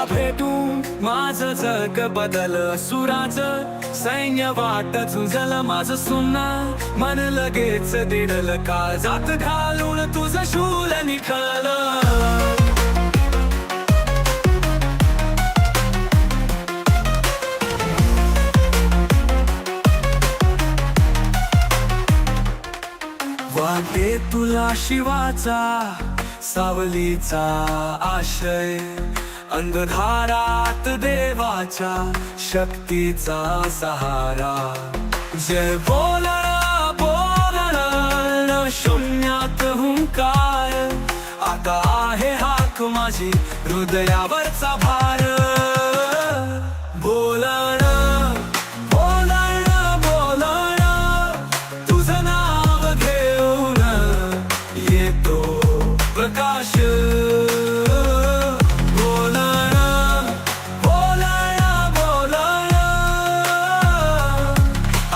भेटून माझं जग बदल सुराचं सैन्य वाट झुंजलं माझं सुन्ना मन लगेच दिडल काळजात घालून तुझं शूल निखळलं वाटे तुला शिवाचा सावलीचा आशय अंधकारात देवाच्या शक्तीचा सहारा जय बोलणं बोलणं शून्यात हुंकार आता आहे हाक माझी हृदयावरचा भार बोलणं बोलणं बोलणं तुझं नाव घेऊन येतो प्रकाश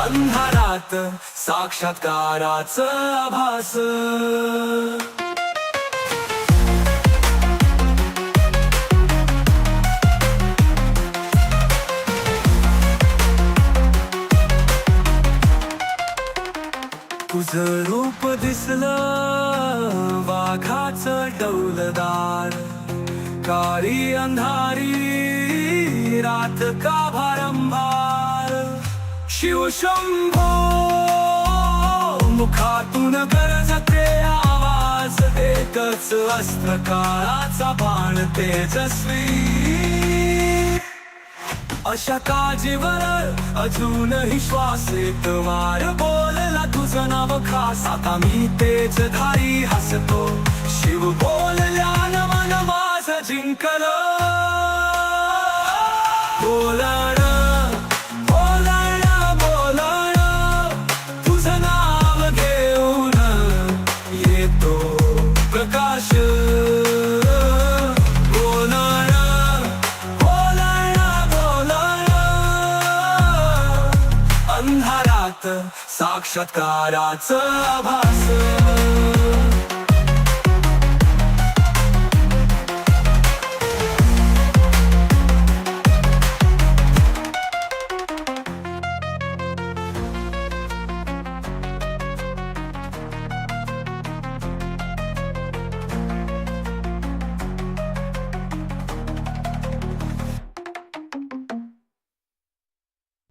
अंधारात साक्षात्काराचं आभास तुझं रूप दिसलं वाघाचं डौलदार काळी अंधारी रात का भारंभार शिवशंभो मुखातून गरजते आवाज एकच अस्त्र काळाचा बाण तेजस्वी अशा काळजीवर अजूनही श्वास येत वार बोलला तुझं नाव खास आता मी तेच धारी हसतो शिव बोलल्यानं मन माझं जिंकलं बोलणं बोलणं बोलणं तुझं नाव घेऊन येतो प्रकाश अंधारात साक्षात्काराचं आभास